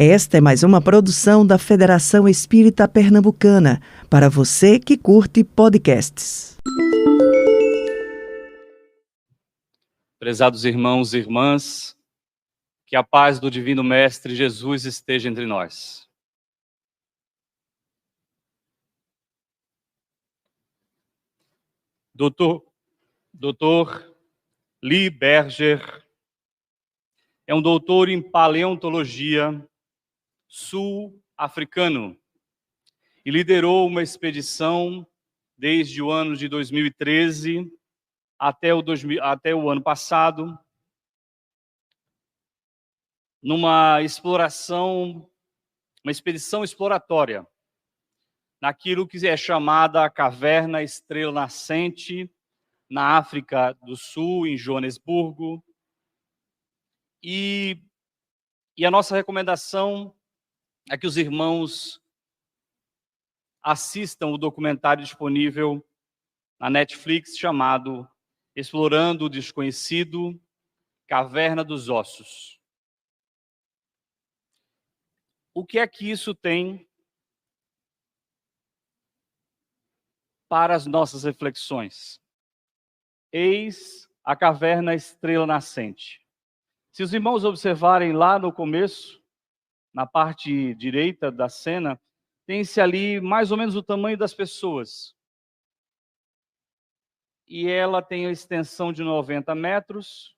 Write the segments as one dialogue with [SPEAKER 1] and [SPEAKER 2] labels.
[SPEAKER 1] Esta é mais uma produção da Federação Espírita Pernambucana, para você que curte podcasts.
[SPEAKER 2] Prezados irmãos e irmãs, que a paz do Divino Mestre Jesus esteja entre nós. Dr. Lee Berger é um doutor em paleontologia sul-africano e liderou uma expedição desde o ano de 2013 até o ano passado, numa expedição exploratória, naquilo que é chamada a Caverna Estrela Nascente, na África do Sul, em Joanesburgo. E a nossa recomendação é que os irmãos assistam o documentário disponível na Netflix chamado Explorando o Desconhecido, Caverna dos Ossos. O que é que isso tem para as nossas reflexões? Eis a Caverna Estrela Nascente. Se os irmãos observarem lá no começo, na parte direita da cena, tem-se ali mais ou menos o tamanho das pessoas. E ela tem a extensão de 90 metros.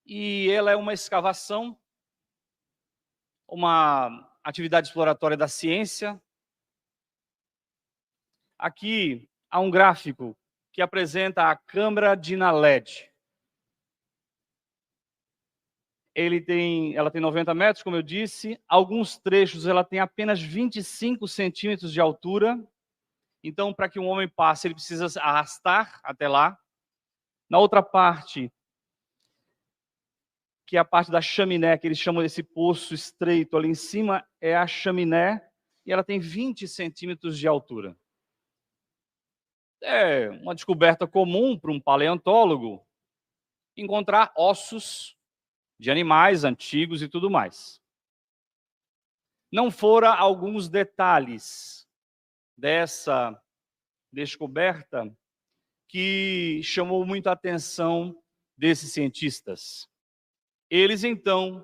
[SPEAKER 2] E ela é uma escavação, uma atividade exploratória da ciência. Aqui há um gráfico que apresenta a câmara de Naled. Ela tem 90 metros, como eu disse. Alguns trechos ela tem apenas 25 centímetros de altura. Então, para que um homem passe, ele precisa arrastar até lá. Na outra parte, que é a parte da chaminé, que eles chamam desse poço estreito ali em cima, é a chaminé, e ela tem 20 centímetros de altura. É uma descoberta comum para um paleontólogo encontrar ossos de animais antigos e tudo mais. Não foram alguns detalhes dessa descoberta que chamou muito a atenção desses cientistas. Eles, então,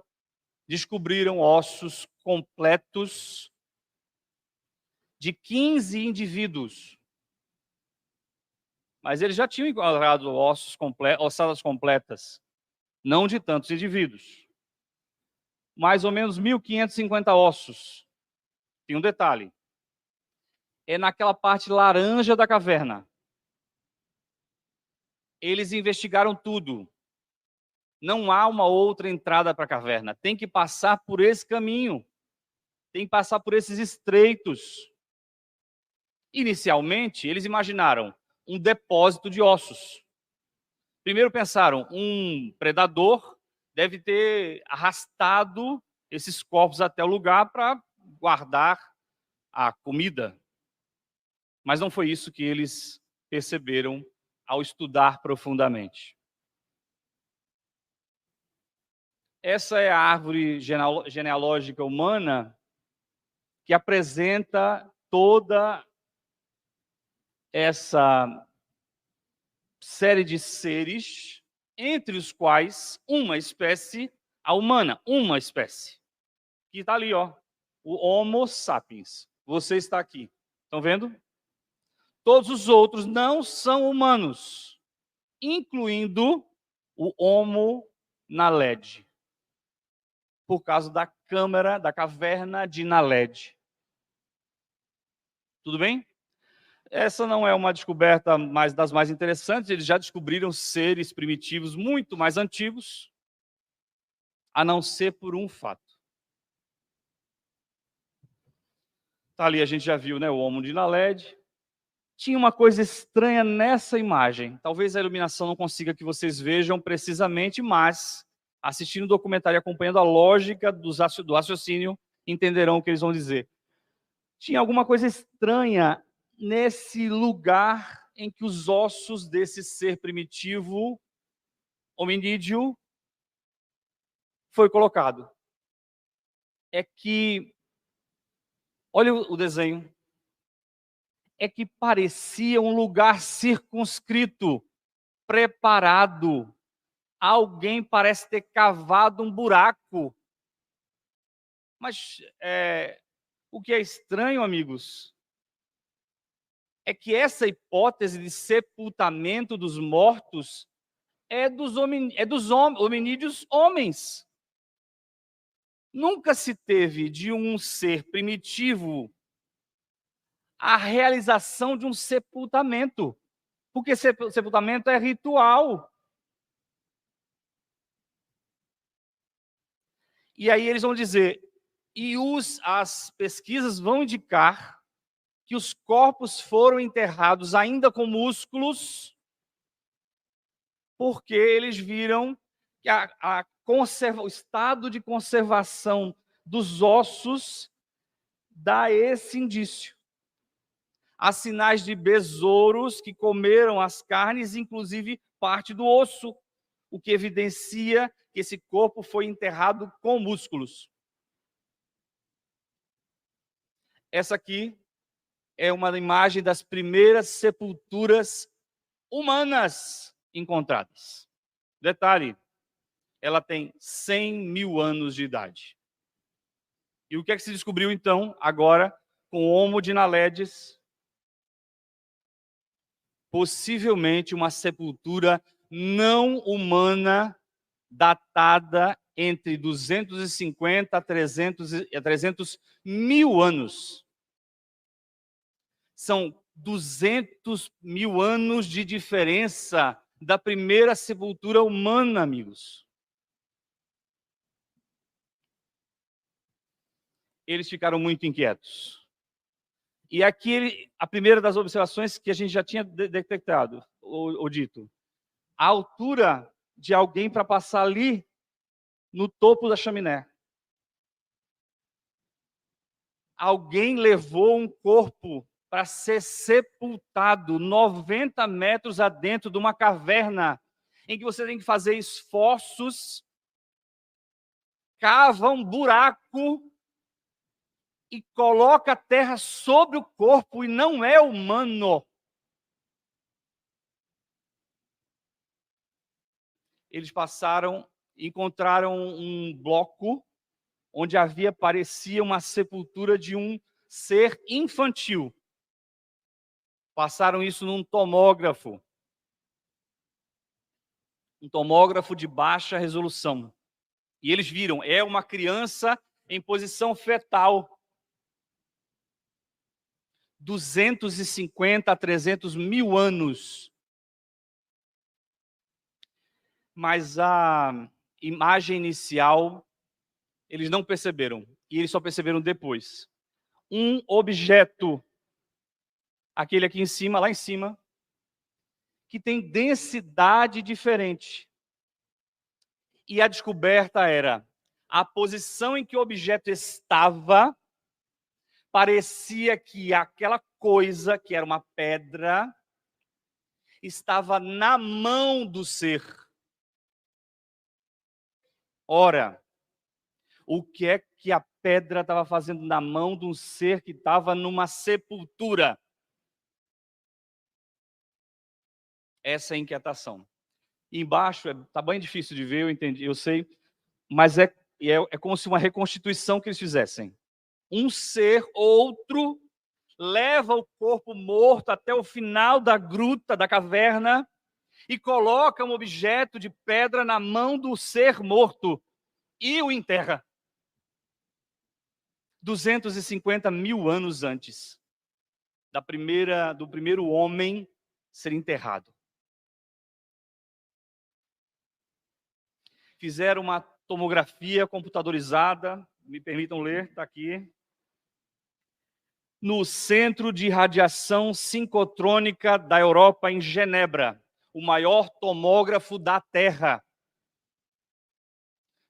[SPEAKER 2] descobriram ossos completos de 15 indivíduos. Mas eles já tinham encontrado ossadas completas, não de tantos indivíduos. Mais ou menos 1.550 ossos. Tem um detalhe. É naquela parte laranja da caverna. Eles investigaram tudo. Não há uma outra entrada para a caverna. Tem que passar por esse caminho. Tem que passar por esses estreitos. Inicialmente, eles imaginaram um depósito de ossos. Primeiro pensaram, um predador deve ter arrastado esses corpos até o lugar para guardar a comida. Mas não foi isso que eles perceberam ao estudar profundamente. Essa é a árvore genealógica humana que apresenta toda essa série de seres, entre os quais uma espécie, a humana, uma espécie, que está ali, ó, o Homo sapiens. Você está aqui. Estão vendo? Todos os outros não são humanos, incluindo o Homo naledi, por causa da caverna de Naled. Tudo bem? Essa não é uma descoberta das mais interessantes. Eles já descobriram seres primitivos muito mais antigos, a não ser por um fato. Tá ali, a gente já viu, né, o Homo de Naled. Tinha uma coisa estranha nessa imagem. Talvez a iluminação não consiga que vocês vejam precisamente, mas assistindo o documentário e acompanhando a lógica do raciocínio, entenderão o que eles vão dizer. Tinha alguma coisa estranha nesse lugar em que os ossos desse ser primitivo, hominídeo, foi colocado. é que, olha o desenho, é que parecia um lugar circunscrito, preparado. Alguém parece ter cavado um buraco. Mas o que é estranho, amigos, é que essa hipótese de sepultamento dos mortos é dos hominídeos homens. Nunca se teve de um ser primitivo a realização de um sepultamento, porque sepultamento é ritual. E aí eles vão dizer, as pesquisas vão indicar que os corpos foram enterrados ainda com músculos, porque eles viram que o estado de conservação dos ossos dá esse indício. Há sinais de besouros que comeram as carnes, inclusive parte do osso, o que evidencia que esse corpo foi enterrado com músculos. Essa aqui é uma imagem das primeiras sepulturas humanas encontradas. Detalhe, ela tem 100 mil anos de idade. E o que é que se descobriu, então, agora, com o Homo de Naledes? Possivelmente uma sepultura não humana datada entre 250 a 300 mil anos. São 200 mil anos de diferença da primeira sepultura humana, amigos. Eles ficaram muito inquietos. E aqui, a primeira das observações que a gente já tinha detectado, ou dito, a altura de alguém para passar ali no topo da chaminé. Alguém levou um corpo para ser sepultado 90 metros adentro de uma caverna, em que você tem que fazer esforços, cava um buraco e coloca a terra sobre o corpo, e não é humano. Eles encontraram um bloco onde parecia uma sepultura de um ser infantil. Passaram isso num tomógrafo. Um tomógrafo de baixa resolução. E eles viram, é uma criança em posição fetal. 250 a 300 mil anos. Mas a imagem inicial, eles não perceberam. E eles só perceberam depois. Um objeto, aquele aqui em cima, lá em cima, que tem densidade diferente. E a descoberta era a posição em que o objeto estava, parecia que aquela coisa, que era uma pedra, estava na mão do ser. Ora, o que é que a pedra estava fazendo na mão de um ser que estava numa sepultura? Essa é a inquietação. E embaixo está bem difícil de ver, eu entendi, eu sei, mas é como se uma reconstituição que eles fizessem. Um ser, outro, leva o corpo morto até o final da gruta, da caverna, e coloca um objeto de pedra na mão do ser morto e o enterra. 250 mil anos antes do primeiro homem ser enterrado. Fizeram uma tomografia computadorizada, me permitam ler, está aqui, no Centro de Radiação Sincotrônica da Europa, em Genebra, o maior tomógrafo da Terra.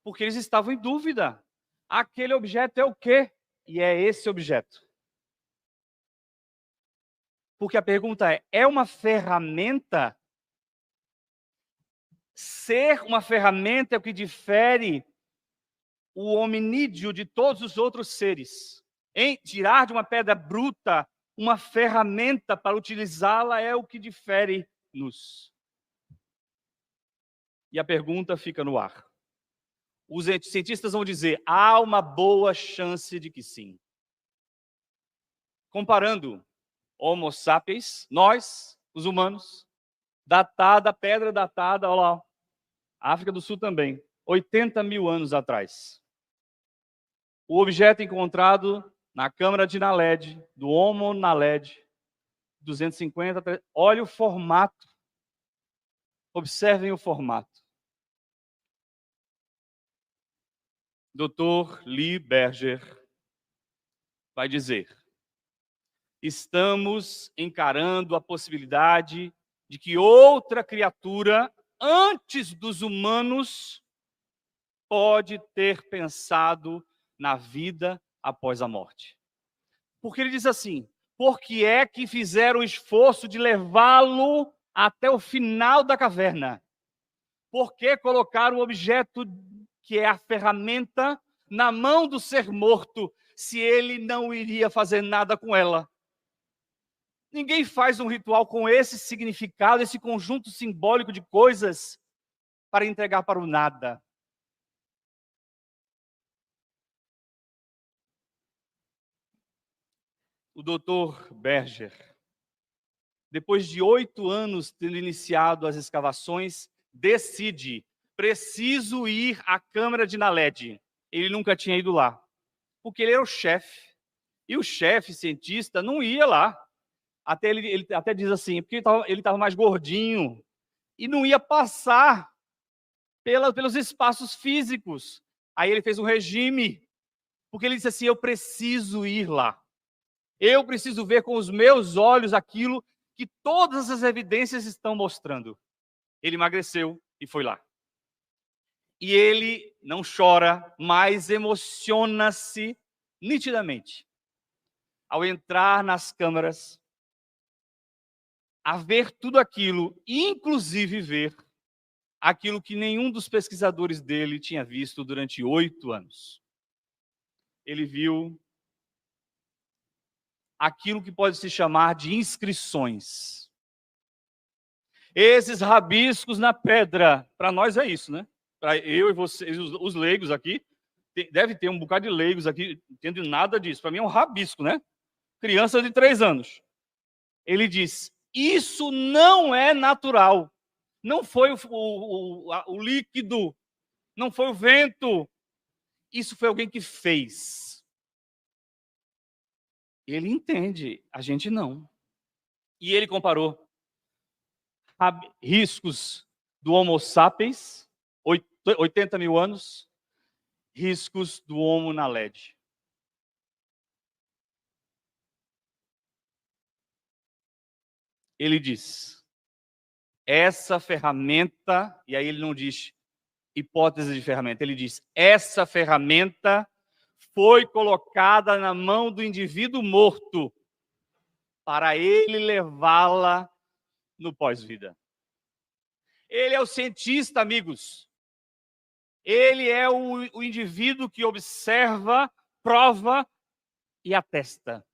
[SPEAKER 2] Porque eles estavam em dúvida. Aquele objeto é o quê? E é esse objeto. Porque a pergunta é uma ferramenta? Ser uma ferramenta é o que difere o hominídeo de todos os outros seres. Em tirar de uma pedra bruta uma ferramenta para utilizá-la é o que difere-nos. E a pergunta fica no ar. Os cientistas vão dizer, há uma boa chance de que sim. Comparando Homo sapiens, nós, os humanos, pedra datada, olha lá, África do Sul também, 80 mil anos atrás. O objeto encontrado na câmara de Naledi, do Homo Naledi, 250, olha o formato. Observem o formato. Dr. Lee Berger vai dizer: estamos encarando a possibilidade de que outra criatura, antes dos humanos, pode ter pensado na vida após a morte. Porque ele diz assim, por que é que fizeram o esforço de levá-lo até o final da caverna? Por que colocaram o objeto que é a ferramenta na mão do ser morto, se ele não iria fazer nada com ela? Ninguém faz um ritual com esse significado, esse conjunto simbólico de coisas para entregar para o nada. O Dr. Berger, depois de 8 anos tendo iniciado as escavações, decide, preciso ir à câmara de Naledi. Ele nunca tinha ido lá, porque ele era o chefe. E o chefe cientista não ia lá. Até ele até diz assim, porque ele estava mais gordinho e não ia passar pelos espaços físicos. Aí ele fez um regime, porque ele disse assim, eu preciso ir lá. Eu preciso ver com os meus olhos aquilo que todas as evidências estão mostrando. Ele emagreceu e foi lá. E ele não chora, mas emociona-se nitidamente ao entrar nas câmaras, a ver tudo aquilo, inclusive ver aquilo que nenhum dos pesquisadores dele tinha visto durante 8 anos. Ele viu aquilo que pode se chamar de inscrições. Esses rabiscos na pedra, para nós é isso, né? Para eu e vocês, os leigos aqui, deve ter um bocado de leigos aqui, não entendo nada disso. Para mim é um rabisco, né? Criança de 3 anos. Ele diz, isso não é natural. Não foi o líquido, não foi o vento. Isso foi alguém que fez. Ele entende, a gente não. E ele comparou riscos do Homo sapiens, 80 mil anos, riscos do Homo Naledi. Ele diz, essa ferramenta, e aí ele não diz hipótese de ferramenta, ele diz, essa ferramenta foi colocada na mão do indivíduo morto para ele levá-la no pós-vida. Ele é o cientista, amigos. Ele é o indivíduo que observa, prova e atesta.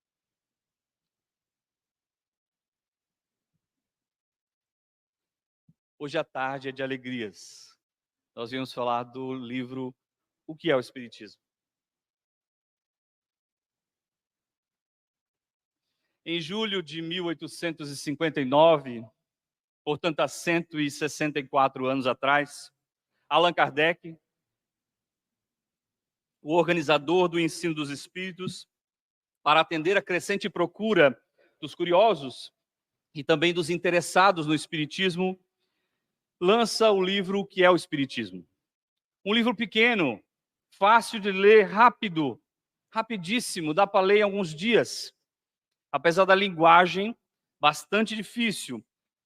[SPEAKER 2] Hoje à tarde é de alegrias. Nós viemos falar do livro O que é o Espiritismo? Em julho de 1859, portanto há 164 anos atrás, Allan Kardec, o organizador do ensino dos espíritos, para atender a crescente procura dos curiosos e também dos interessados no espiritismo, lança o livro O que é o Espiritismo? Um livro pequeno, fácil de ler, rápido, rapidíssimo, dá para ler em alguns dias. Apesar da linguagem bastante difícil,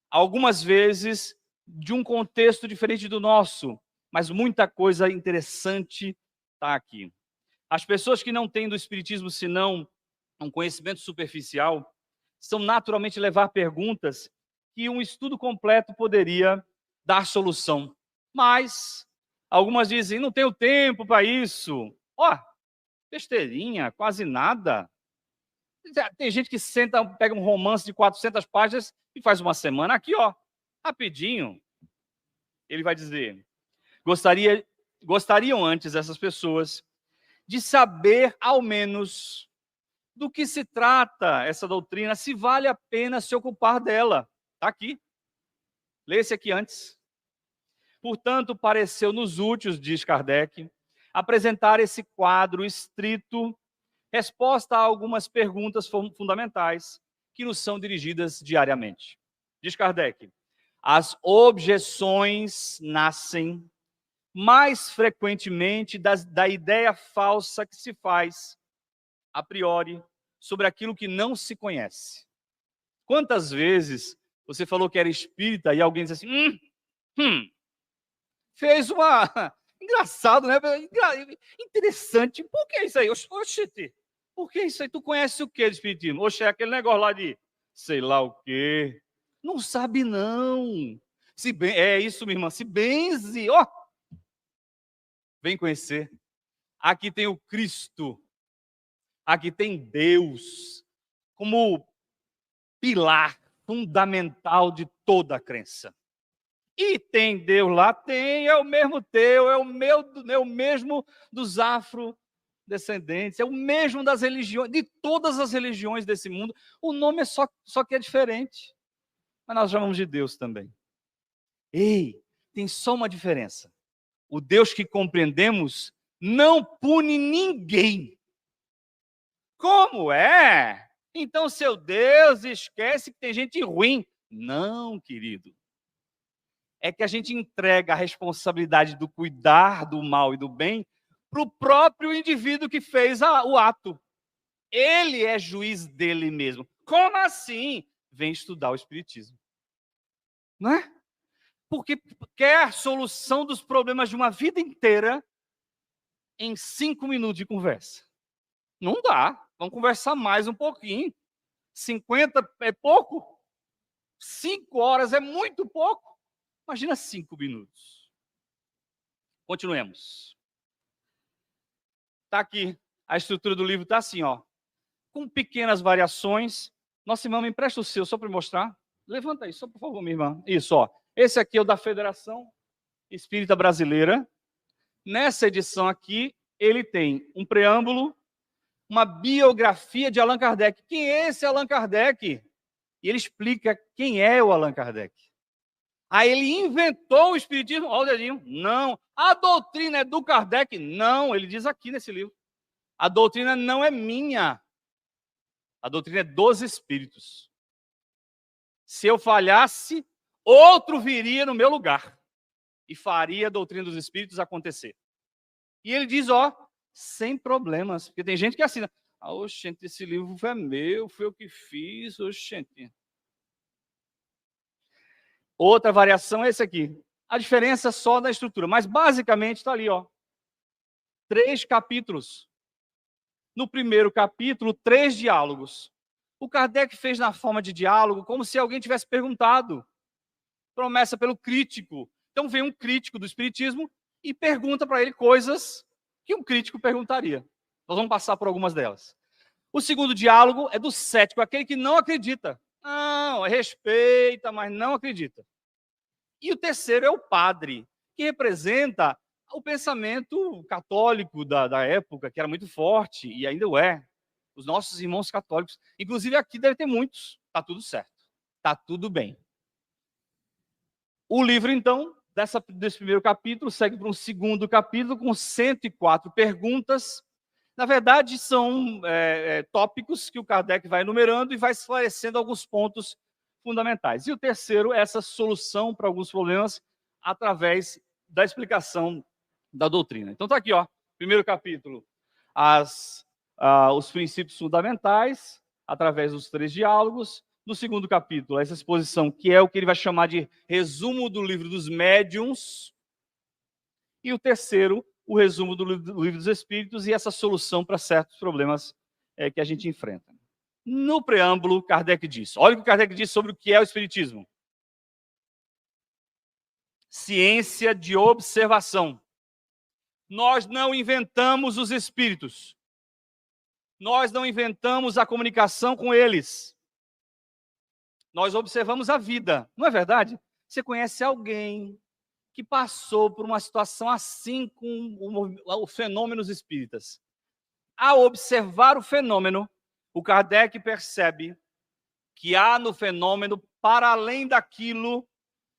[SPEAKER 2] algumas vezes de um contexto diferente do nosso, mas muita coisa interessante está aqui. As pessoas que não têm do Espiritismo senão um conhecimento superficial, são naturalmente levar perguntas que um estudo completo poderia dar solução. Mas Algumas dizem, não tenho tempo para isso. Ó, besteirinha, quase nada. Tem gente que senta, pega um romance de 400 páginas e faz uma semana. Aqui, ó, rapidinho. Ele vai dizer, gostariam antes essas pessoas de saber, ao menos, do que se trata essa doutrina, se vale a pena se ocupar dela. Está aqui. Lê esse aqui antes. Portanto, pareceu-nos útil, diz Kardec, apresentar esse quadro estrito, resposta a algumas perguntas fundamentais que nos são dirigidas diariamente. Diz Kardec, as objeções nascem mais frequentemente da ideia falsa que se faz, a priori, sobre aquilo que não se conhece. Quantas vezes você falou que era espírita e alguém disse assim, fez uma... Engraçado, né? Interessante. Por que isso aí? Oxente, por que isso aí? Tu conhece o que de espiritismo? Oxe, é aquele negócio lá de sei lá o quê. Não sabe, não. Se bem, é isso, minha irmã. Se benze, ó. Vem conhecer. Aqui tem o Cristo. Aqui tem Deus como pilar fundamental de toda a crença. E tem Deus lá? Tem, é o mesmo teu, é o mesmo dos afrodescendentes, é o mesmo das religiões, de todas as religiões desse mundo. O nome é só que é diferente. Mas nós chamamos de Deus também. Ei, tem só uma diferença. O Deus que compreendemos não pune ninguém. Como é? Então seu Deus esquece que tem gente ruim. Não, querido. É que a gente entrega a responsabilidade do cuidar do mal e do bem para o próprio indivíduo que fez o ato. Ele é juiz dele mesmo. Como assim? Vem estudar o Espiritismo. Não é? Porque quer a solução dos problemas de uma vida inteira em 5 minutos de conversa. Não dá. Vamos conversar mais um pouquinho. 50 é pouco? 5 horas é muito pouco. Imagina 5 minutos. Continuemos. Está aqui. A estrutura do livro está assim, ó. Com pequenas variações. Nossa irmã, me empresta o seu, só para mostrar. Levanta aí, só por favor, minha irmã. Isso, ó. Esse aqui é o da Federação Espírita Brasileira. Nessa edição aqui, ele tem um preâmbulo, uma biografia de Allan Kardec. Quem é esse Allan Kardec? E ele explica quem é o Allan Kardec. Aí ele inventou o Espiritismo, olha o dedinho, não. A doutrina é do Kardec? Não, ele diz aqui nesse livro. A doutrina não é minha. A doutrina é dos Espíritos. Se eu falhasse, outro viria no meu lugar e faria a doutrina dos Espíritos acontecer. E ele diz, ó, sem problemas, porque tem gente que assina. Ah, oxente, esse livro é meu, foi eu que fiz, oxente. Outra variação é esse aqui. A diferença é só da estrutura, mas basicamente está ali, ó. 3 capítulos. No primeiro capítulo, 3 diálogos. O Kardec fez na forma de diálogo, como se alguém tivesse perguntado. Promessa pelo crítico. Então vem um crítico do Espiritismo e pergunta para ele coisas que um crítico perguntaria. Nós vamos passar por algumas delas. O segundo diálogo é do cético, aquele que não acredita. Não, respeita, mas não acredita. E o terceiro é o padre, que representa o pensamento católico da época, que era muito forte, e ainda o é. Os nossos irmãos católicos. Inclusive aqui deve ter muitos. Está tudo certo. Está tudo bem. O livro, então, desse primeiro capítulo, segue para um segundo capítulo com 104 perguntas. Na verdade, são tópicos que o Kardec vai enumerando e vai esclarecendo alguns pontos fundamentais. E o terceiro é essa solução para alguns problemas através da explicação da doutrina. Então está aqui, ó, primeiro capítulo, os princípios fundamentais, através dos 3 diálogos. No segundo capítulo, essa exposição, que é o que ele vai chamar de resumo do livro dos médiuns. E o terceiro, o resumo do livro dos Espíritos e essa solução para certos problemas que a gente enfrenta. No preâmbulo, Kardec diz, olha o que Kardec diz sobre o que é o Espiritismo. Ciência de observação. Nós não inventamos os espíritos. Nós não inventamos a comunicação com eles. Nós observamos a vida, não é verdade? Você conhece alguém que passou por uma situação assim com o fenômenos espíritas. Ao observar o fenômeno, o Kardec percebe que há no fenômeno, para além daquilo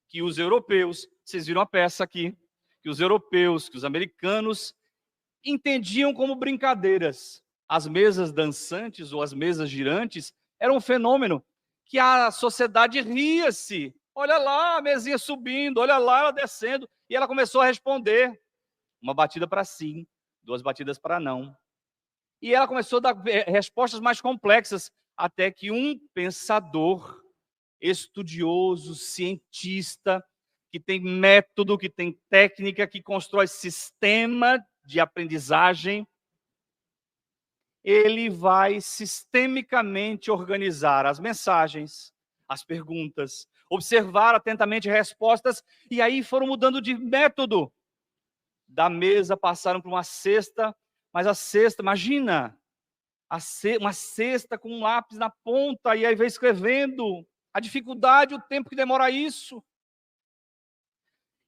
[SPEAKER 2] que os europeus, vocês viram a peça aqui, que os europeus, que os americanos entendiam como brincadeiras. As mesas dançantes ou as mesas girantes eram um fenômeno que a sociedade ria-se. Olha lá a mesinha subindo, olha lá ela descendo. E ela começou a responder. Uma batida para sim, 2 batidas para não. E ela começou a dar respostas mais complexas, até que um pensador, estudioso, cientista, que tem método, que tem técnica, que constrói sistema de aprendizagem, ele vai sistemicamente organizar as mensagens, as perguntas, observar atentamente respostas, e aí foram mudando de método. Da mesa passaram para uma cesta, mas a cesta, imagina, uma cesta com um lápis na ponta, e aí vai escrevendo, a dificuldade, o tempo que demora isso.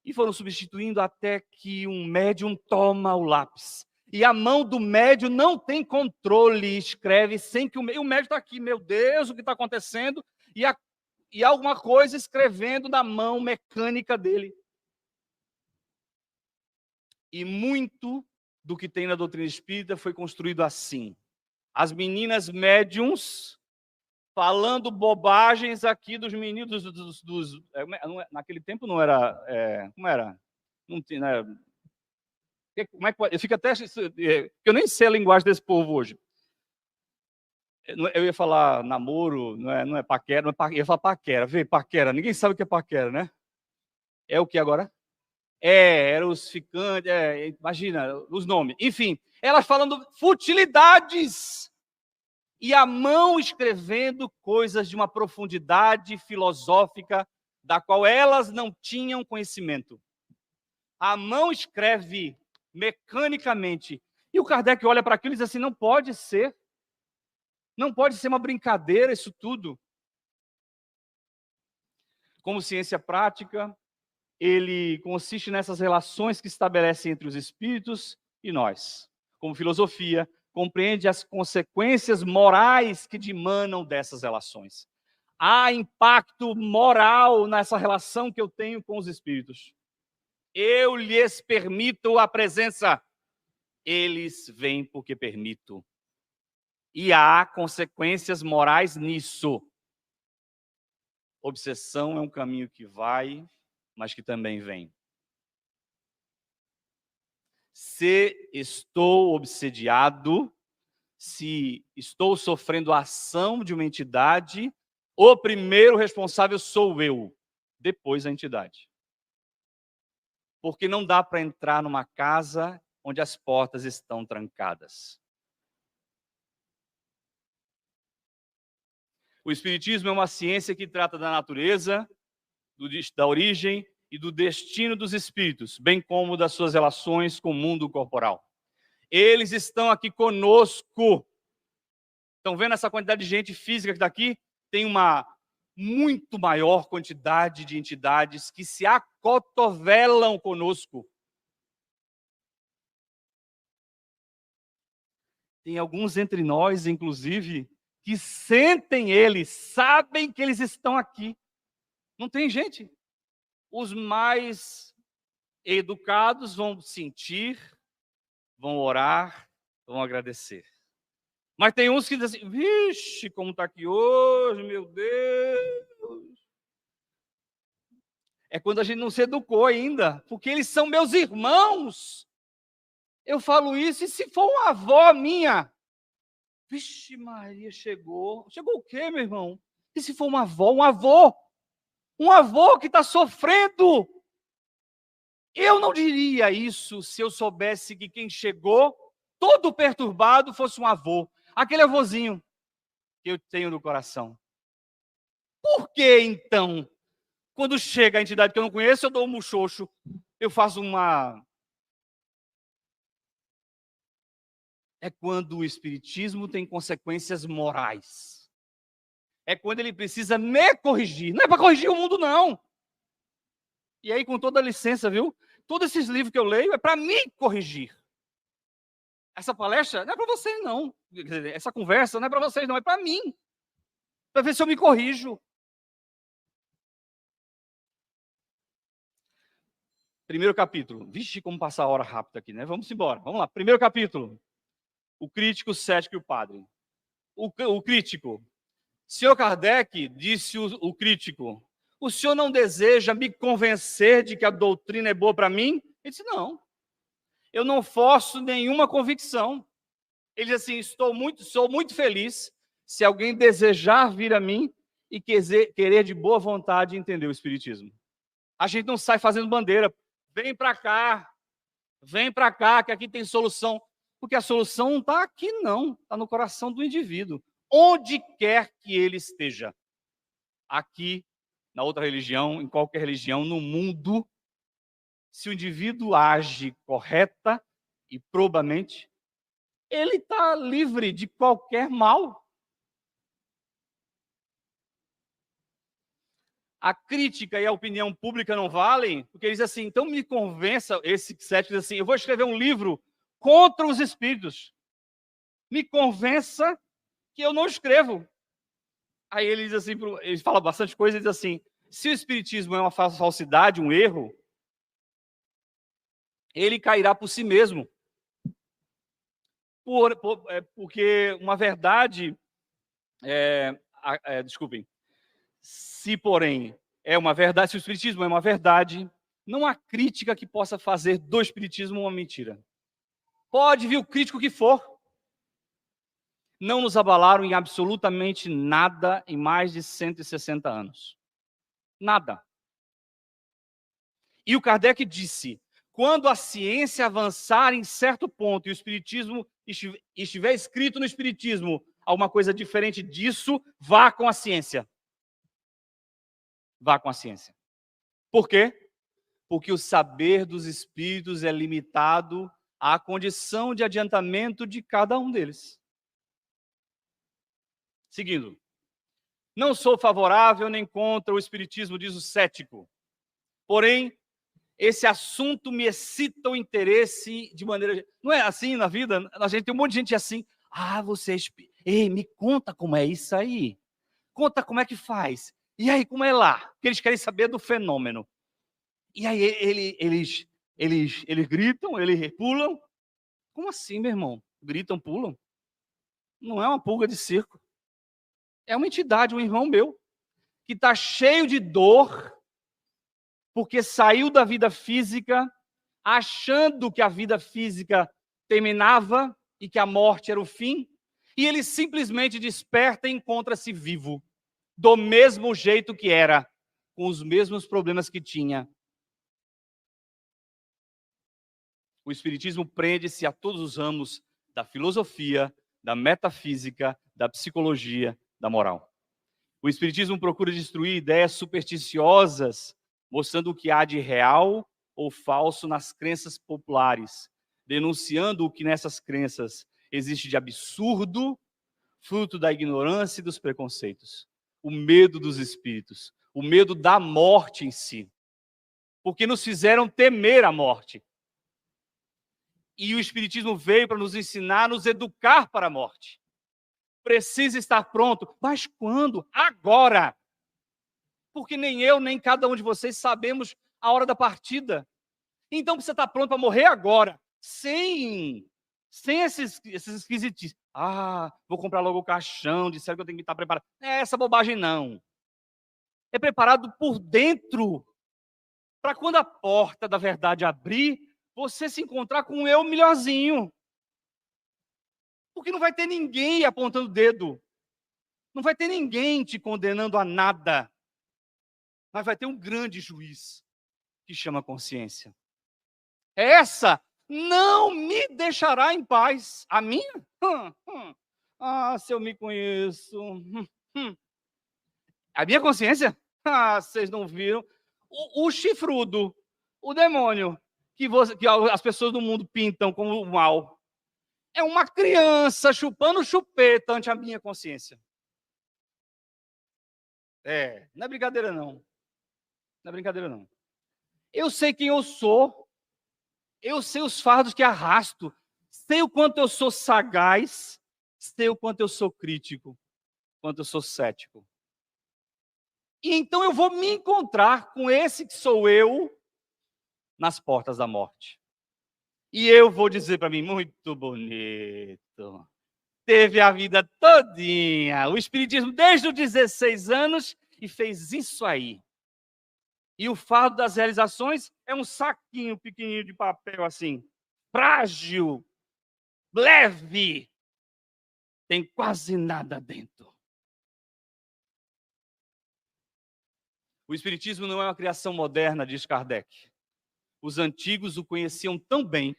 [SPEAKER 2] E foram substituindo até que um médium toma o lápis. E a mão do médium não tem controle, escreve sem que o médium está aqui, meu Deus, o que está acontecendo? E alguma coisa escrevendo na mão mecânica dele. E muito do que tem na doutrina espírita foi construído assim. As meninas médiums falando bobagens aqui dos meninos naquele tempo não era, como era? Não tinha, né? Como é que pode? Eu fico até, eu nem sei a linguagem desse povo hoje. Eu ia falar namoro, não é paquera, eu ia falar paquera, vê, paquera, ninguém sabe o que é paquera, né? É o que agora? Era os ficantes, imagina os nomes. Enfim, elas falando futilidades. E a mão escrevendo coisas de uma profundidade filosófica da qual elas não tinham conhecimento. A mão escreve mecanicamente. E o Kardec olha para aquilo e diz assim, não pode ser uma brincadeira isso tudo. Como ciência prática, ele consiste nessas relações que estabelecem entre os espíritos e nós. Como filosofia, compreende as consequências morais que dimanam dessas relações. Há impacto moral nessa relação que eu tenho com os espíritos. Eu lhes permito a presença. Eles vêm porque permito. E há consequências morais nisso. Obsessão é um caminho que vai, mas que também vem. Se estou obsediado, se estou sofrendo a ação de uma entidade, o primeiro responsável sou eu, depois a entidade. Porque não dá para entrar numa casa onde as portas estão trancadas. O Espiritismo é uma ciência que trata da natureza, da origem e do destino dos espíritos, bem como das suas relações com o mundo corporal. Eles estão aqui conosco. Estão vendo essa quantidade de gente física que está aqui? Tem uma muito maior quantidade de entidades que se acotovelam conosco. Tem alguns entre nós, inclusive, que sentem eles, sabem que eles estão aqui. Não tem gente. Os mais educados vão sentir, vão orar, vão agradecer. Mas tem uns que dizem assim, vixe, como está aqui hoje, meu Deus. É quando a gente não se educou ainda, porque eles são meus irmãos. Eu falo isso, e se for uma avó minha? Vixe Maria, chegou. Chegou o quê, meu irmão? E se for uma avó? Um avô que está sofrendo. Eu não diria isso se eu soubesse que quem chegou, todo perturbado, fosse um avô. Aquele avôzinho que eu tenho no coração. Por que, então, quando chega a entidade que eu não conheço, eu dou um muxoxo, eu faço uma é quando o espiritismo tem consequências morais. É quando ele precisa me corrigir. Não é para corrigir o mundo, não. E aí, com toda a licença, viu? Todos esses livros que eu leio é para me corrigir. Essa palestra não é para vocês, não. Essa conversa não é para vocês, não. É para mim. Para ver se eu me corrijo. Primeiro capítulo. Vixe, como passar a hora rápida aqui, né? Vamos embora. Vamos lá. Primeiro capítulo. O crítico, o cético e o padre. O crítico. Senhor Kardec, disse o crítico, o senhor não deseja me convencer de que a doutrina é boa para mim? Ele disse, não. Eu não forço nenhuma convicção. Ele disse assim, sou muito feliz se alguém desejar vir a mim e querer de boa vontade entender o espiritismo. A gente não sai fazendo bandeira. Vem para cá, que aqui tem solução. Porque a solução não está aqui, não. Está no coração do indivíduo. Onde quer que ele esteja. Aqui, na outra religião, em qualquer religião, no mundo, se o indivíduo age correta e probamente, ele está livre de qualquer mal. A crítica e a opinião pública não valem, porque ele diz assim, então me convença, esse cético diz assim, eu vou escrever um livro contra os espíritos. Me convença que eu não escrevo. Aí ele diz assim, ele fala bastante coisa, ele diz assim, se o espiritismo é uma falsidade, um erro, ele cairá por si mesmo. Porque uma verdade, desculpem, se porém é uma verdade, se o espiritismo é uma verdade, não há crítica que possa fazer do espiritismo uma mentira. Pode vir o crítico que for. Não nos abalaram em absolutamente nada em mais de 160 anos. Nada. E o Kardec disse, quando a ciência avançar em certo ponto e o espiritismo estiver escrito no espiritismo alguma coisa diferente disso, vá com a ciência. Vá com a ciência. Por quê? Porque o saber dos espíritos é limitado à condição de adiantamento de cada um deles. Seguindo. Não sou favorável nem contra o espiritismo, diz o cético. Porém, esse assunto me excita o interesse de maneira... Não é assim na vida? A gente tem um monte de gente assim. Ah, você é espírita. Ei, me conta como é isso aí. Conta como é que faz. E aí, como é lá? Porque eles querem saber do fenômeno. E aí, eles gritam, eles pulam. Como assim, meu irmão? Gritam, pulam? Não é uma pulga de circo. É uma entidade, um irmão meu, que está cheio de dor, porque saiu da vida física, achando que a vida física terminava e que a morte era o fim, e ele simplesmente desperta e encontra-se vivo, do mesmo jeito que era, com os mesmos problemas que tinha. O espiritismo prende-se a todos os ramos da filosofia, da metafísica, da psicologia, da moral. O espiritismo procura destruir ideias supersticiosas, mostrando o que há de real ou falso nas crenças populares, denunciando o que nessas crenças existe de absurdo, fruto da ignorância e dos preconceitos. O medo dos espíritos, o medo da morte em si, porque nos fizeram temer a morte. E o espiritismo veio para nos ensinar, nos educar para a morte. Precisa estar pronto. Mas quando? Agora. Porque nem eu, nem cada um de vocês sabemos a hora da partida. Então precisa estar pronto para morrer agora. Sem esses esquisitos. Ah, vou comprar logo o caixão, disseram que eu tenho que estar preparado. Não é essa bobagem, não. É preparado por dentro. Para quando a porta da verdade abrir, você se encontrar com um eu melhorzinho. Porque não vai ter ninguém apontando o dedo. Não vai ter ninguém te condenando a nada. Mas vai ter um grande juiz que chama consciência. Essa não me deixará em paz. A minha? Ah, se eu me conheço. A minha consciência? Ah, vocês não viram. O chifrudo, o demônio, que as pessoas do mundo pintam como o mal. é uma criança chupando chupeta ante a minha consciência. Não é brincadeira não. Não é brincadeira não. Eu sei quem eu sou. Eu sei os fardos que arrasto. Sei o quanto eu sou sagaz. Sei o quanto eu sou crítico. Quanto eu sou cético. E então eu vou me encontrar com esse que sou eu nas portas da morte. E eu vou dizer para mim, muito bonito. Teve a vida todinha, o espiritismo desde os 16 anos e fez isso aí. E o fardo das realizações é um saquinho pequenininho de papel assim, frágil, leve, tem quase nada dentro. O espiritismo não é uma criação moderna, diz Kardec. Os antigos o conheciam tão bem,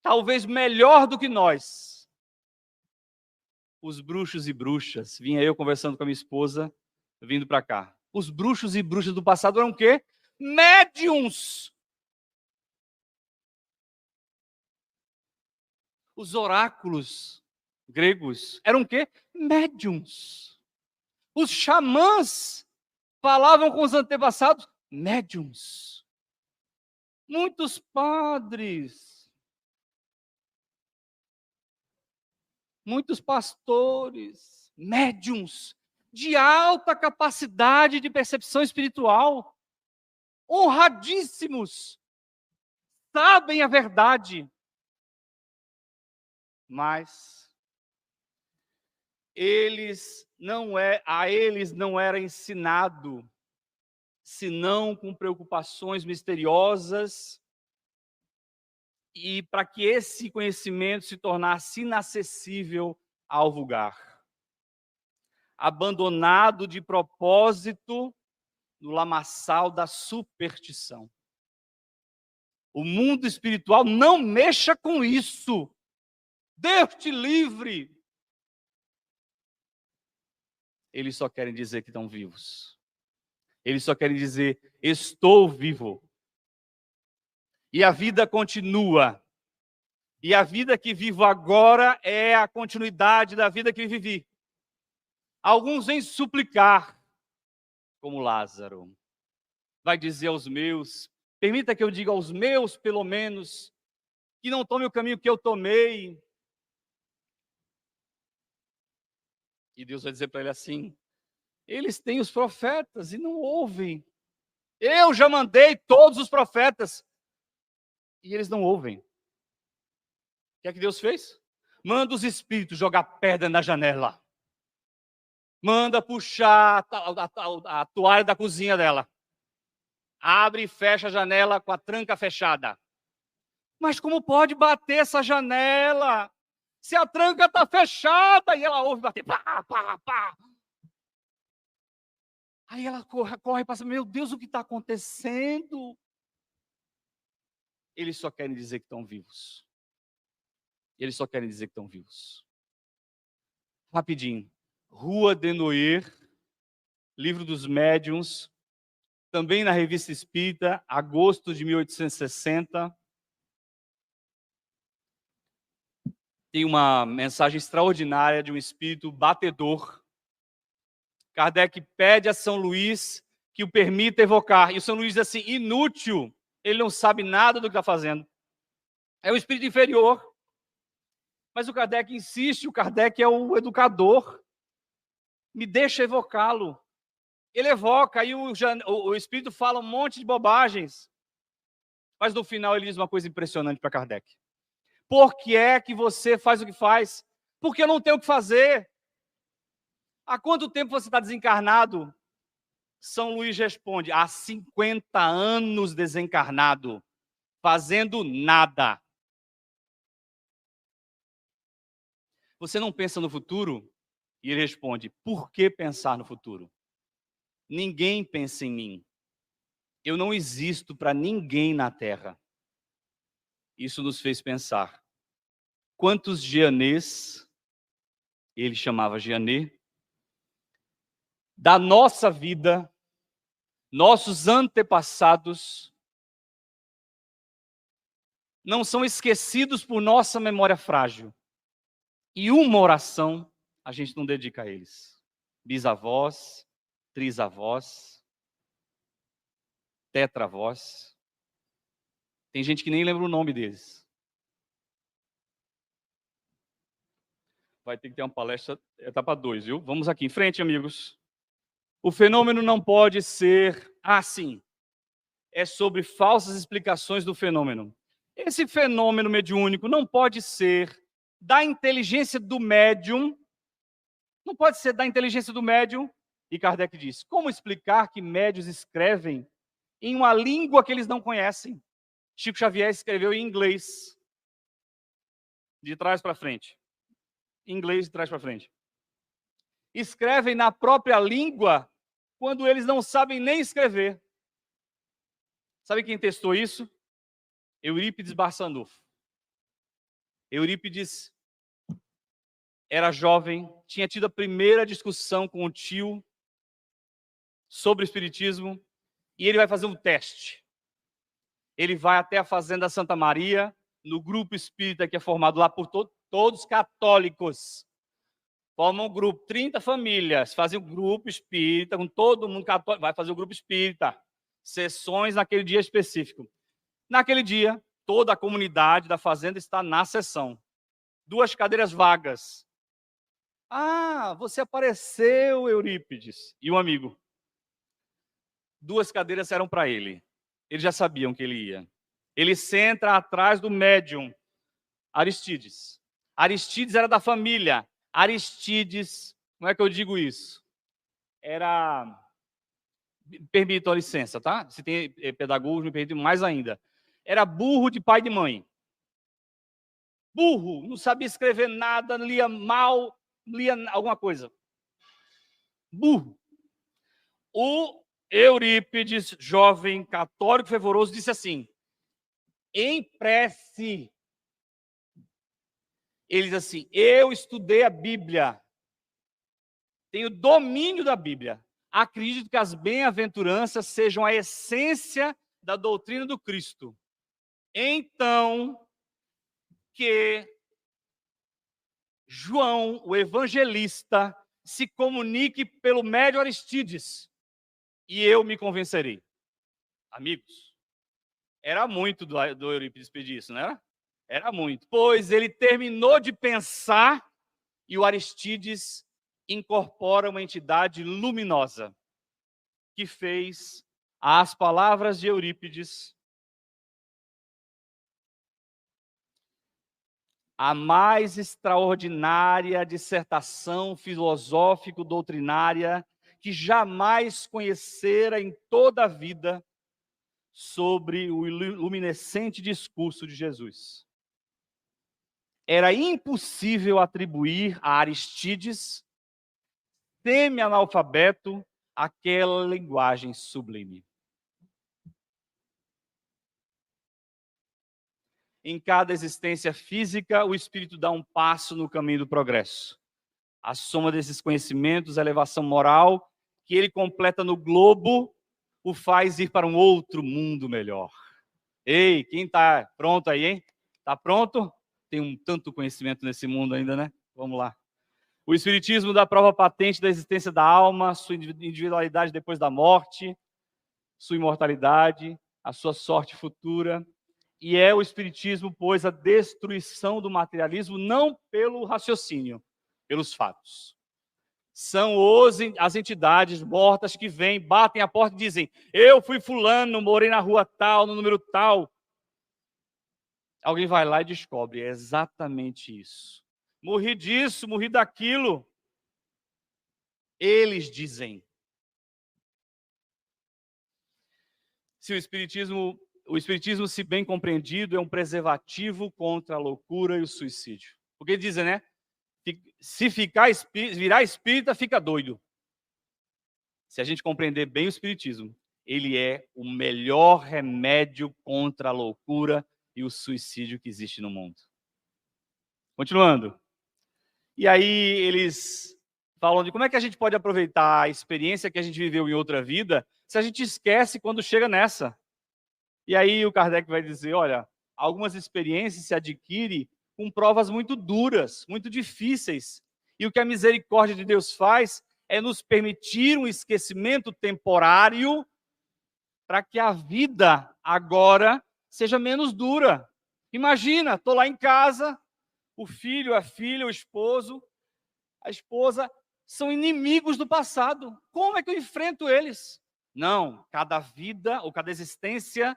[SPEAKER 2] talvez melhor do que nós. Os bruxos e bruxas, vinha eu conversando com a minha esposa, vindo para cá. Os bruxos e bruxas do passado eram o quê? Médiuns. Os oráculos gregos eram o quê? Médiuns. Os xamãs falavam com os antepassados, médiuns. Muitos padres, muitos pastores, médiuns, de alta capacidade de percepção espiritual, honradíssimos, sabem a verdade, mas a eles não era ensinado, senão com preocupações misteriosas, e para que esse conhecimento se tornasse inacessível ao vulgar. Abandonado de propósito no lamaçal da superstição. O mundo espiritual, não mexa com isso. Deus te livre. Eles só querem dizer que estão vivos. Eles só querem dizer, estou vivo. E a vida continua. E a vida que vivo agora é a continuidade da vida que vivi. Alguns vêm suplicar, como Lázaro. Vai dizer aos meus, permita que eu diga aos meus, pelo menos, que não tome o caminho que eu tomei. E Deus vai dizer para ele assim, eles têm os profetas e não ouvem. Eu já mandei todos os profetas e eles não ouvem. O que é que Deus fez? Manda os espíritos jogar pedra na janela. Manda puxar a toalha da cozinha dela. Abre e fecha a janela com a tranca fechada. Mas como pode bater essa janela? Se a tranca está fechada e ela ouve bater, pá, pá, pá. Aí ela corre e passa, meu Deus, o que está acontecendo? Eles só querem dizer que estão vivos. Eles só querem dizer que estão vivos. Rapidinho. Rua de Noyer, Livro dos Médiuns, também na Revista Espírita, agosto de 1860. Tem uma mensagem extraordinária de um espírito batedor. Kardec pede a São Luís que o permita evocar. E o São Luís diz assim, inútil, ele não sabe nada do que está fazendo. É o espírito inferior. Mas o Kardec insiste, o Kardec é o educador. Me deixa evocá-lo. Ele evoca, aí o espírito fala um monte de bobagens. Mas no final ele diz uma coisa impressionante para Kardec. Por que é que você faz o que faz? Porque eu não tenho o que fazer. Há quanto tempo você está desencarnado? São Luís responde, há 50 anos desencarnado, fazendo nada. Você não pensa no futuro? E ele responde, por que pensar no futuro? Ninguém pensa em mim. Eu não existo para ninguém na Terra. Isso nos fez pensar. Quantos Jeanês, ele chamava Jeanê, da nossa vida, nossos antepassados, não são esquecidos por nossa memória frágil. E uma oração a gente não dedica a eles. Bisavós, trisavós, tetravós. Tem gente que nem lembra o nome deles. Vai ter que ter uma palestra, etapa 2, viu? Vamos aqui em frente, amigos. O fenômeno não pode ser assim. É sobre falsas explicações do fenômeno. Esse fenômeno mediúnico não pode ser da inteligência do médium. Não pode ser da inteligência do médium. E Kardec diz, como explicar que médios escrevem em uma língua que eles não conhecem? Chico Xavier escreveu em inglês. De trás para frente. Inglês de trás para frente. Escrevem na própria língua quando eles não sabem nem escrever. Sabe quem testou isso? Eurípides Barçanufo. Eurípides era jovem, tinha tido a primeira discussão com o tio sobre o espiritismo e ele vai fazer um teste. Ele vai até a Fazenda Santa Maria, no grupo espírita que é formado lá por todos católicos. Formam um grupo, 30 famílias, fazem um grupo espírita, com todo mundo católico, vai fazer o grupo espírita. Sessões naquele dia específico. Naquele dia, toda a comunidade da fazenda está na sessão. 2 cadeiras vagas. Ah, você apareceu, Eurípides. E um amigo. 2 cadeiras eram para ele. Eles já sabiam que ele ia. Ele senta atrás do médium, Aristides. Aristides era da família. Aristides, como é que eu digo isso? Era... Permitam a licença, tá? Se tem pedagogo, me permitam mais ainda. Era burro de pai e de mãe. Burro, não sabia escrever nada, lia mal, lia alguma coisa. Burro. O Eurípides, jovem, católico, fervoroso, disse assim, em prece, ele diz assim, eu estudei a Bíblia, tenho domínio da Bíblia. Acredito que as bem-aventuranças sejam a essência da doutrina do Cristo. Então, que João, o evangelista, se comunique pelo médium Aristides, e eu me convencerei. Amigos, era muito do Eurípides pedir isso, não era? Era muito. Pois ele terminou de pensar e o Aristides incorpora uma entidade luminosa que fez as palavras de Eurípides a mais extraordinária dissertação filosófico-doutrinária que jamais conhecera em toda a vida sobre o luminescente discurso de Jesus. Era impossível atribuir a Aristides, semi-analfabeto, aquela linguagem sublime. Em cada existência física, o espírito dá um passo no caminho do progresso. A soma desses conhecimentos, a elevação moral, que ele completa no globo, o faz ir para um outro mundo melhor. Ei, quem está pronto aí, hein? Está pronto? Tem um tanto conhecimento nesse mundo ainda, né? Vamos lá. O Espiritismo dá prova patente da existência da alma, sua individualidade depois da morte, sua imortalidade, a sua sorte futura. E é o Espiritismo, pois, a destruição do materialismo não pelo raciocínio, pelos fatos. São as entidades mortas que vêm, batem a porta e dizem, eu fui fulano, morei na rua tal, no número tal. Alguém vai lá e descobre, é exatamente isso. Morri disso, morri daquilo. Eles dizem. Se o Espiritismo, se bem compreendido, é um preservativo contra a loucura e o suicídio. Porque dizem, né? Se virar espírita, fica doido. Se a gente compreender bem o Espiritismo, ele é o melhor remédio contra a loucura e o suicídio que existe no mundo. Continuando. E aí eles falam de como é que a gente pode aproveitar a experiência que a gente viveu em outra vida se a gente esquece quando chega nessa. E aí o Kardec vai dizer, olha, algumas experiências se adquirem com provas muito duras, muito difíceis. E o que a misericórdia de Deus faz é nos permitir um esquecimento temporário para que a vida agora seja menos dura. Imagina, estou lá em casa, o filho, a filha, o esposo, a esposa são inimigos do passado. Como é que eu enfrento eles? Não, cada vida ou cada existência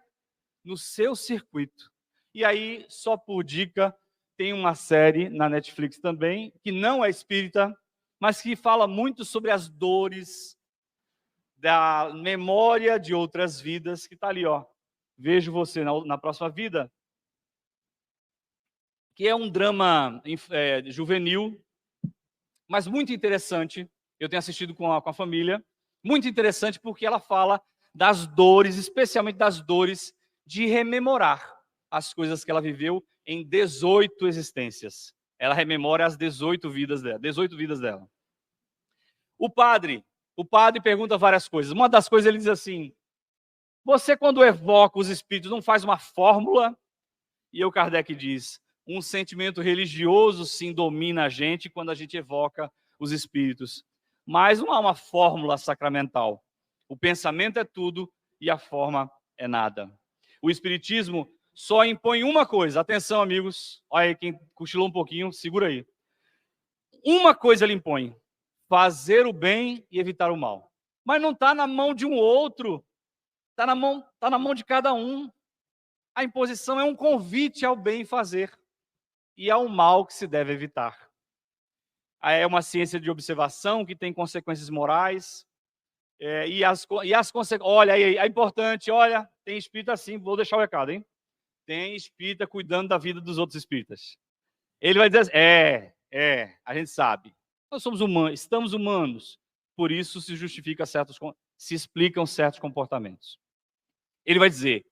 [SPEAKER 2] no seu circuito. E aí, só por dica, tem uma série na Netflix também, que não é espírita, mas que fala muito sobre as dores da memória de outras vidas, que está ali, ó. Vejo você na próxima vida, que é um drama juvenil, mas muito interessante. Eu tenho assistido com a família. Muito interessante porque ela fala das dores, especialmente das dores de rememorar as coisas que ela viveu em 18 existências. Ela rememora as 18 vidas dela. O padre pergunta várias coisas. Uma das coisas ele diz assim: você quando evoca os espíritos não faz uma fórmula? E o Kardec diz: um sentimento religioso sim domina a gente quando a gente evoca os espíritos. Mas não há uma fórmula sacramental. O pensamento é tudo e a forma é nada. O espiritismo só impõe uma coisa. Atenção, amigos. Olha aí, quem cochilou um pouquinho, segura aí. Uma coisa ele impõe: fazer o bem e evitar o mal. Mas não está na mão de um outro. Está na mão de cada um. A imposição é um convite ao bem fazer e ao mal que se deve evitar. É uma ciência de observação que tem consequências morais. E as consequências. Olha aí, é importante, olha, tem espírita assim, vou deixar o recado, hein? Tem espírita cuidando da vida dos outros espíritas. Ele vai dizer assim, a gente sabe. Nós somos humanos, estamos humanos. Por isso se explicam certos comportamentos. Ele vai dizer: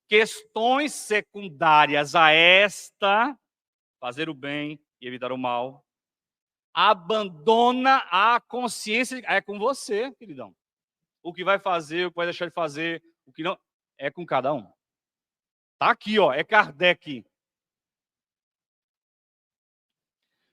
[SPEAKER 2] questões secundárias a esta, fazer o bem e evitar o mal, abandona a consciência. É com você, queridão. O que vai fazer, o que vai deixar de fazer, o que não, é com cada um. Tá aqui, ó, é Kardec.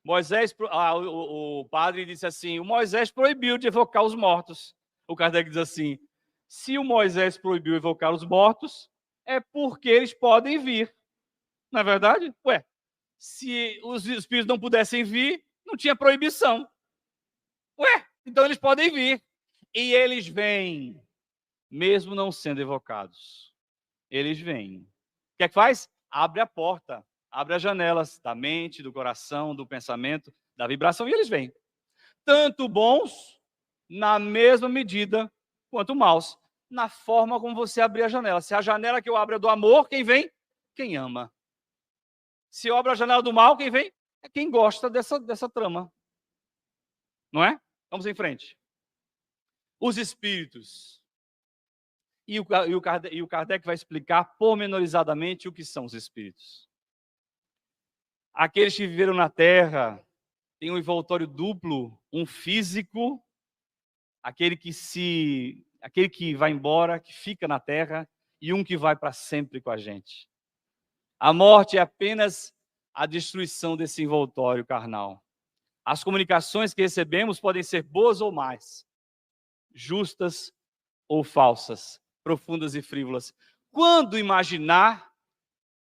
[SPEAKER 2] O padre disse assim: o Moisés proibiu de evocar os mortos. O Kardec diz assim: se o Moisés proibiu evocar os mortos, é porque eles podem vir. Não é verdade? Ué, se os espíritos não pudessem vir, não tinha proibição. Ué, então eles podem vir. E eles vêm, mesmo não sendo evocados. Eles vêm. O que é que faz? Abre a porta, abre as janelas da mente, do coração, do pensamento, da vibração, e eles vêm. Tanto bons, na mesma medida, quanto maus, na forma como você abrir a janela. Se a janela que eu abro é do amor, quem vem? Quem ama. Se eu abro a janela do mal, quem vem? É quem gosta dessa trama. Não é? Vamos em frente. Os espíritos. E o Kardec vai explicar pormenorizadamente o que são os espíritos. Aqueles que viveram na Terra têm um envoltório duplo, um físico, aquele que vai embora, que fica na Terra, e um que vai para sempre com a gente. A morte é apenas a destruição desse envoltório carnal. As comunicações que recebemos podem ser boas ou más, justas ou falsas, profundas e frívolas. Quando imaginar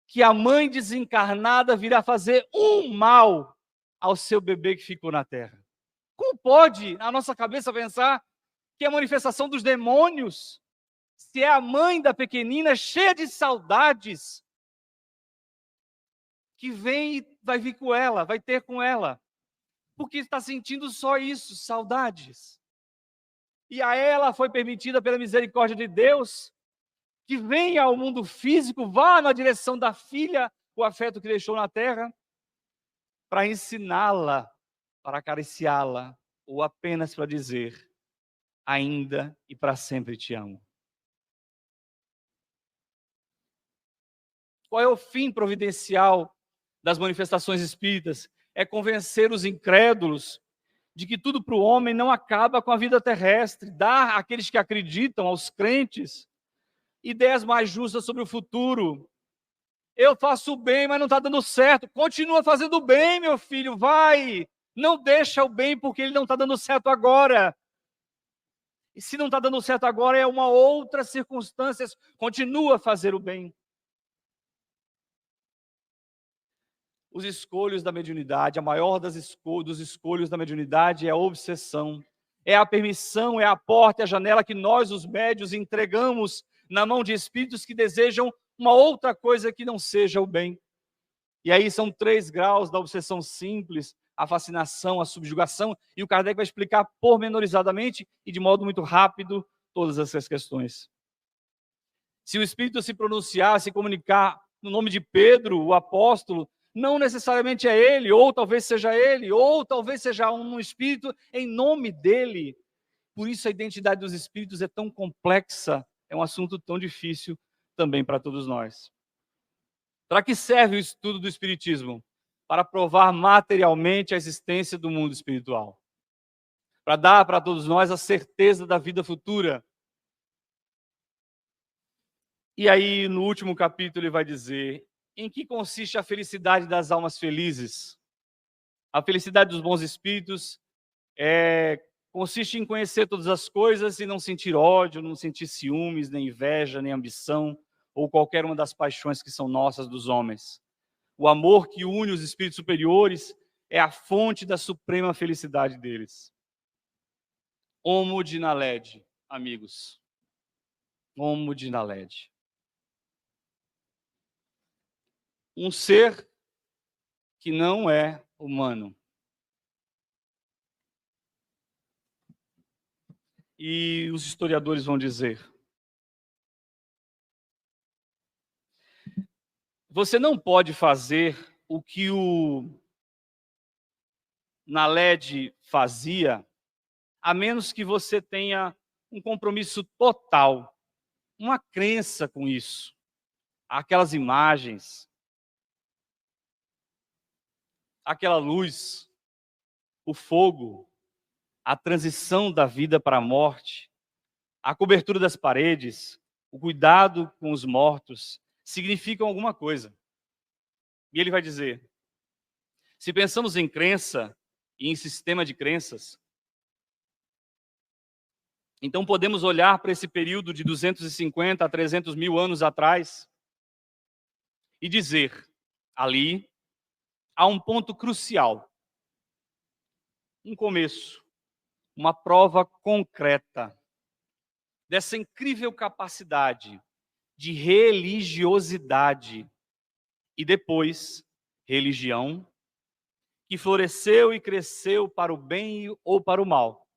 [SPEAKER 2] que a mãe desencarnada virá fazer um mal ao seu bebê que ficou na Terra? Como pode a nossa cabeça pensar que é a manifestação dos demônios, se é a mãe da pequenina cheia de saudades, que vem e vai vir com ela, vai ter com ela, porque está sentindo só isso, saudades. E a ela foi permitida pela misericórdia de Deus que venha ao mundo físico, vá na direção da filha, o afeto que deixou na terra, para ensiná-la, para acariciá-la, ou apenas para dizer: ainda e para sempre te amo. Qual é o fim providencial das manifestações espíritas? É convencer os incrédulos de que tudo para o homem não acaba com a vida terrestre, dar àqueles que acreditam, aos crentes, ideias mais justas sobre o futuro, Eu faço o bem, mas não está dando certo. Continua fazendo o bem, meu filho, vai. Não deixa o bem porque ele não está dando certo agora. E se não está dando certo agora, é uma outra circunstância. Continua a fazer o bem. Os escolhos da mediunidade, a maior dos escolhos da mediunidade é a obsessão. É a permissão, é a porta, é a janela que nós, os médios, entregamos na mão de espíritos que desejam uma outra coisa que não seja o bem. E aí são 3 graus da obsessão simples, a fascinação, a subjugação, e o Kardec vai explicar pormenorizadamente e de modo muito rápido todas essas questões. Se o Espírito se pronunciar, se comunicar no nome de Pedro, o apóstolo, não necessariamente é ele, ou talvez seja ele, ou talvez seja um Espírito em nome dele. Por isso a identidade dos Espíritos é tão complexa, é um assunto tão difícil também para todos nós. Para que serve o estudo do Espiritismo? Para provar materialmente a existência do mundo espiritual. Para dar para todos nós a certeza da vida futura. E aí, no último capítulo, ele vai dizer: em que consiste a felicidade das almas felizes? A felicidade dos bons espíritos consiste em conhecer todas as coisas e não sentir ódio, não sentir ciúmes, nem inveja, nem ambição, ou qualquer uma das paixões que são nossas dos homens. O amor que une os espíritos superiores é a fonte da suprema felicidade deles. Homo de Naled, amigos. Homo de Naled. Um ser que não é humano. E os historiadores vão dizer: você não pode fazer o que o Naled fazia, a menos que você tenha um compromisso total, uma crença com isso. Aquelas imagens, aquela luz, o fogo, a transição da vida para a morte, a cobertura das paredes, o cuidado com os mortos, significam alguma coisa. E ele vai dizer: se pensamos em crença e em sistema de crenças, então podemos olhar para esse período de 250 a 300 mil anos atrás e dizer: ali há um ponto crucial, um começo, uma prova concreta dessa incrível capacidade de religiosidade e depois religião, que floresceu e cresceu para o bem ou para o mal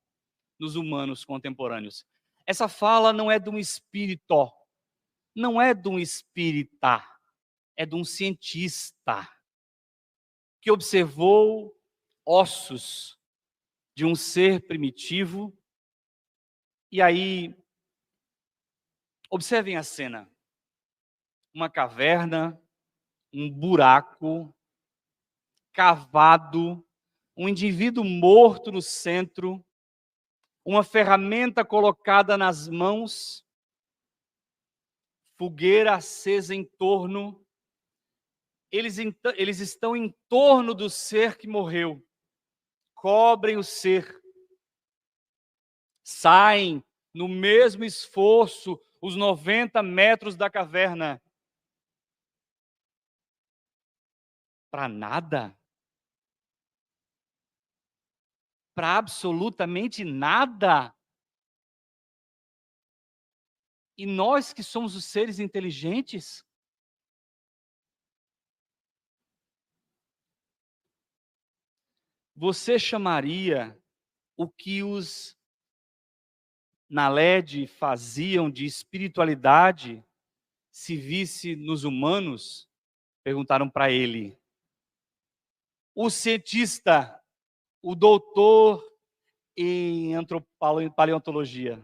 [SPEAKER 2] nos humanos contemporâneos. Essa fala não é de um espírito, não é de um espírita, é de um cientista que observou ossos de um ser primitivo. E aí, observem a cena: uma caverna, um buraco cavado, um indivíduo morto no centro, uma ferramenta colocada nas mãos, fogueira acesa em torno. Eles estão em torno do ser que morreu, cobrem o ser, saem no mesmo esforço os 90 metros da caverna. Para nada? Para absolutamente nada? E nós que somos os seres inteligentes? Você chamaria o que os Naled faziam de espiritualidade se visse nos humanos? Perguntaram para ele. O cientista, o doutor em paleontologia.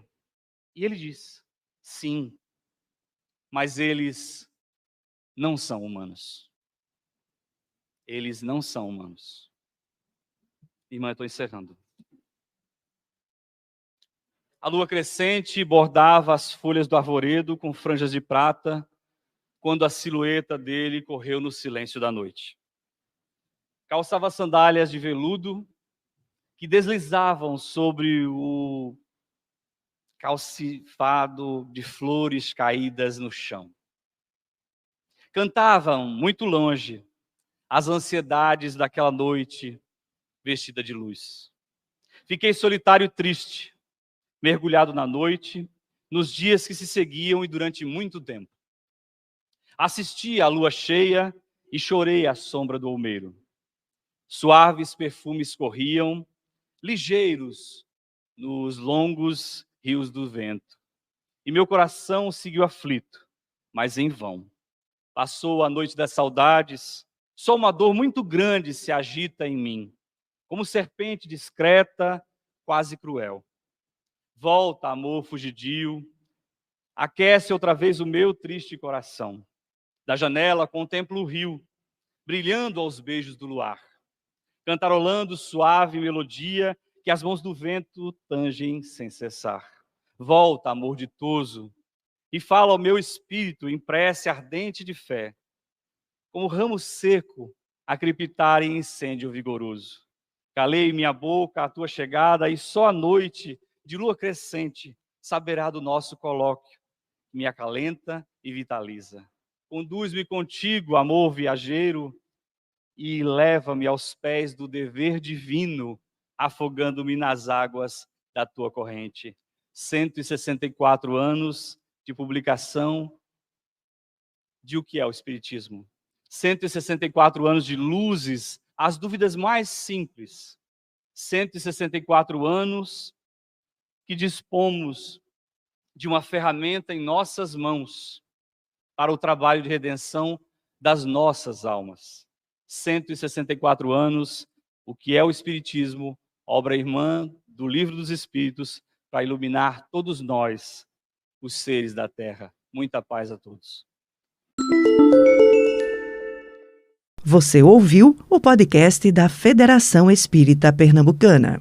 [SPEAKER 2] E ele diz: sim, mas eles não são humanos. Eles não são humanos. Irmã, eu estou encerrando. A lua crescente bordava as folhas do arvoredo com franjas de prata, quando a silhueta dele correu no silêncio da noite. Calçava sandálias de veludo que deslizavam sobre o calcifado de flores caídas no chão. Cantavam muito longe as ansiedades daquela noite vestida de luz. Fiquei solitário e triste, mergulhado na noite, nos dias que se seguiam e durante muito tempo. Assisti à lua cheia e chorei à sombra do almeiro. Suaves perfumes corriam, ligeiros nos longos rios do vento. E meu coração seguiu aflito, mas em vão. Passou a noite das saudades, só uma dor muito grande se agita em mim, como serpente discreta, quase cruel. Volta, amor fugidio, aquece outra vez o meu triste coração. Da janela contemplo o rio, brilhando aos beijos do luar, cantarolando suave melodia que as mãos do vento tangem sem cessar. Volta, amor ditoso, e fala ao meu espírito em prece ardente de fé, como ramo seco a crepitar em incêndio vigoroso. Calei minha boca à tua chegada e só a noite de lua crescente saberá do nosso colóquio, me acalenta e vitaliza. Conduz-me contigo, amor viajeiro, e leva-me aos pés do dever divino, afogando-me nas águas da tua corrente. 164 anos de publicação de o que é o Espiritismo. 164 anos de luzes às dúvidas mais simples. 164 anos que dispomos de uma ferramenta em nossas mãos para o trabalho de redenção das nossas almas. 164 anos, o que é o Espiritismo, obra irmã do Livro dos Espíritos, para iluminar todos nós, os seres da Terra. Muita paz a todos.
[SPEAKER 1] Você ouviu o podcast da Federação Espírita Pernambucana.